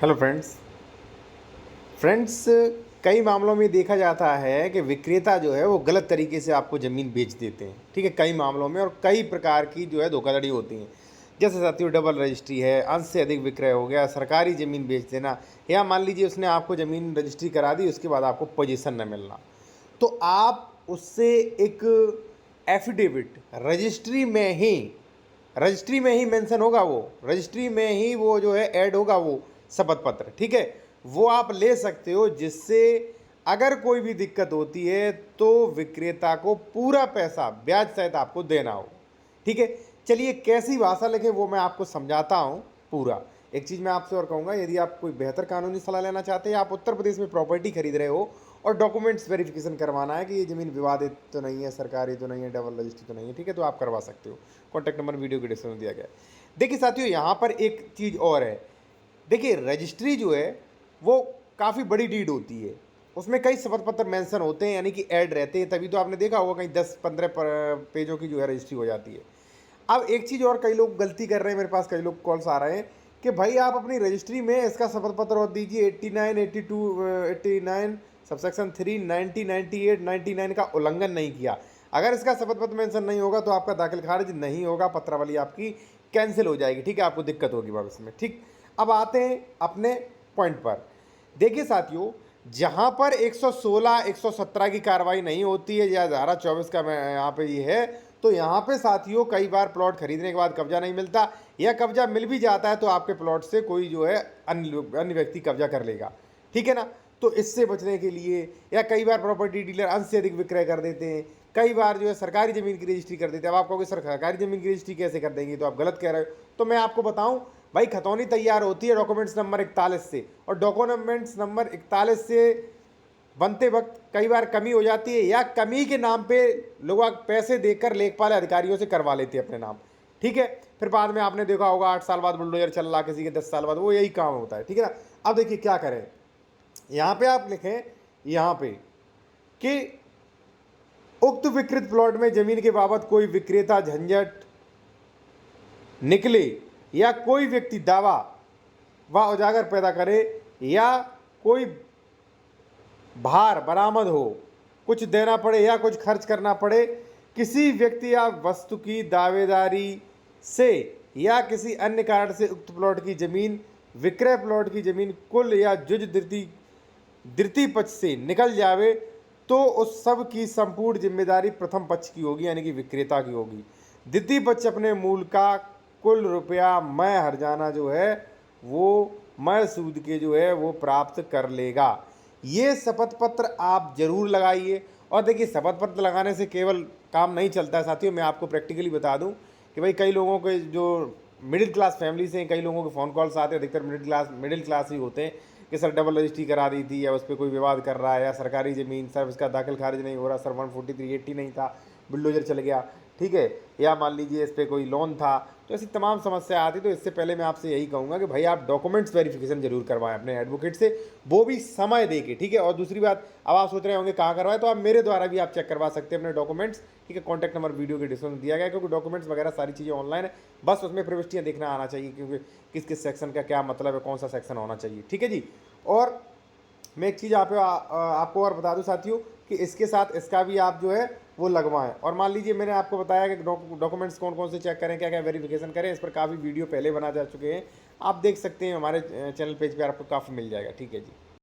Hello friends. Friends, कई मामलों में देखा जाता है कि विक्रेता जो है वो गलत तरीके से आपको ज़मीन बेच देते हैं। ठीक है, कई मामलों में और कई प्रकार की जो है धोखाधड़ी होती है। जैसे साथियों, डबल रजिस्ट्री है, अंश से अधिक विक्रय हो गया, सरकारी ज़मीन बेच देना, या मान लीजिए उसने आपको ज़मीन रजिस्ट्री करा दी, उसके बाद आपको पोजीशन न मिलना। तो आप उससे एक एफिडेविट रजिस्ट्री में ही मेंशन होगा, वो रजिस्ट्री में ही वो जो है ऐड होगा, वो शपथ पत्र। ठीक है, वो आप ले सकते हो, जिससे अगर कोई भी दिक्कत होती है तो विक्रेता को पूरा पैसा ब्याज सहित आपको देना हो। ठीक है, चलिए कैसी भाषा लिखे वो मैं आपको समझाता हूँ पूरा। एक चीज़ मैं आपसे और कहूँगा, यदि आप कोई बेहतर कानूनी सलाह लेना चाहते हैं, आप उत्तर प्रदेश में प्रॉपर्टी खरीद रहे हो और डॉक्यूमेंट्स वेरिफिकेशन करवाना है कि ये ज़मीन विवादित तो नहीं है, सरकारी तो नहीं है, डबल रजिस्ट्री तो नहीं है, ठीक है, तो आप करवा सकते हो। कॉन्टैक्ट नंबर वीडियो के डिस्क्रिप्शन में दिया गया है। देखिए साथियों, यहाँ पर एक चीज़ और है। देखिए, रजिस्ट्री जो है वो काफ़ी बड़ी डीड होती है, उसमें कई शपथ पत्र मेंशन होते हैं, यानी कि ऐड रहते हैं, तभी तो आपने देखा होगा कहीं 10-15 पेजों की जो है रजिस्ट्री हो जाती है। अब एक चीज़ और कई लोग गलती कर रहे हैं, मेरे पास कई लोग कॉल्स आ रहे हैं कि भाई आप अपनी रजिस्ट्री में इसका शपथ पत्र और दीजिए 89, 82, 89 सबसेक्शन 3, 90, 98, 99 का उल्लंघन नहीं किया। अगर इसका शपथ पत्र मेंशन नहीं होगा तो आपका दाखिल खारिज नहीं होगा, पत्रावली आपकी कैंसिल हो जाएगी। ठीक है, आपको दिक्कत होगी भविष्य में। ठीक, अब आते हैं अपने पॉइंट पर। देखिए साथियों, जहां पर 116, 117 की कार्रवाई नहीं होती है, या धारा 24 का यहाँ पे ये है, तो यहाँ पे साथियों कई बार प्लॉट खरीदने के बाद कब्जा नहीं मिलता, या कब्जा मिल भी जाता है तो आपके प्लॉट से कोई जो है अन्य व्यक्ति कब्जा कर लेगा। ठीक है ना, तो इससे बचने के लिए, या कई बार प्रॉपर्टी डीलर अंश से अधिक विक्रय कर देते हैं, कई बार जो है सरकारी ज़मीन की रजिस्ट्री कर देते हैं। अब आप कहोगे सरकारी ज़मीन की रजिस्ट्री कैसे कर देंगे, तो आप गलत कह रहे हो। तो मैं आपको बताऊं, भाई खतौनी तैयार होती है डॉक्यूमेंट्स नंबर 41 से, और डॉक्यूमेंट्स नंबर 41 से बनते वक्त कई बार कमी हो जाती है, या कमी के नाम पे लोग पैसे देकर लेखपाल अधिकारियों से करवा लेते हैं अपने नाम। ठीक है, फिर बाद में आपने देखा होगा 8 साल बाद बुलडोजर चल रहा, किसी के 10 साल बाद, वो यही काम होता है। ठीक है ना, अब देखिए क्या करें, यहाँ पे आप लिखें यहाँ पे कि उक्त विकृत प्लॉट में जमीन के बाबत कोई विक्रेता झंझट निकले, या कोई व्यक्ति दावा व उजागर पैदा करे, या कोई भार बरामद हो, कुछ देना पड़े या कुछ खर्च करना पड़े, किसी व्यक्ति या वस्तु की दावेदारी से या किसी अन्य कारण से उक्त प्लॉट की जमीन, विक्रय प्लॉट की जमीन कुल या जुज द्वितीय पक्ष से निकल जावे, तो उस सब की संपूर्ण जिम्मेदारी प्रथम पक्ष की होगी, यानी कि विक्रेता की होगी। द्वितीय पक्ष अपने मूल का कुल रुपया मैं हर्जाना जो है वो मैं सूद के जो है वो प्राप्त कर लेगा। ये शपथ पत्र आप जरूर लगाइए। और देखिए, शपथ पत्र लगाने से केवल काम नहीं चलता है साथियों, मैं आपको प्रैक्टिकली बता दूं कि भाई कई लोगों के जो मिडिल क्लास फैमिली से, कई लोगों के फ़ोन कॉल्स आते हैं, अधिकतर मिडिल क्लास ही होते हैं कि सर डबल रजिस्ट्री करा दी थी, या उस पर कोई विवाद कर रहा है, या सरकारी ज़मीन सर इसका दाखिल खारिज नहीं हो रहा, सर 14380 नहीं था, बुलडोजर चल गया। ठीक है, या मान लीजिए इस पर कोई लोन था, तो ऐसी तमाम समस्या आती। तो इससे पहले मैं आपसे यही कहूँगा कि भाई आप डॉक्यूमेंट्स वेरिफिकेशन जरूर करवाएं अपने एडवोकेट से, वो भी समय दे के। ठीक है, और दूसरी बात, अब आप सोच रहे होंगे कहाँ करवाएं, तो आप मेरे द्वारा भी आप चेक करवा सकते हैं अपने डॉक्यूमेंट्स। ठीक है, कॉन्टैक्ट नंबर वीडियो के डिस्क्रिप्शन में दिया गया है, क्योंकि डॉक्यूमेंट्स वगैरह सारी चीज़ें ऑनलाइन है, बस उसमें प्रविष्टियाँ देखना आना चाहिए, क्योंकि किस किस सेक्शन का क्या मतलब है, कौन सा सेक्शन होना चाहिए। ठीक है जी। और मैं एक चीज़ आपको और बता दूं साथियों, कि इसके साथ इसका भी आप जो है वो लगवाएं। और मान लीजिए मैंने आपको बताया कि डॉक्यूमेंट्स कौन कौन से चेक करें, क्या क्या वेरिफिकेशन करें, इस पर काफ़ी वीडियो पहले बना जा चुके हैं, आप देख सकते हैं हमारे चैनल पेज पे, आपको काफ़ी मिल जाएगा। ठीक है जी।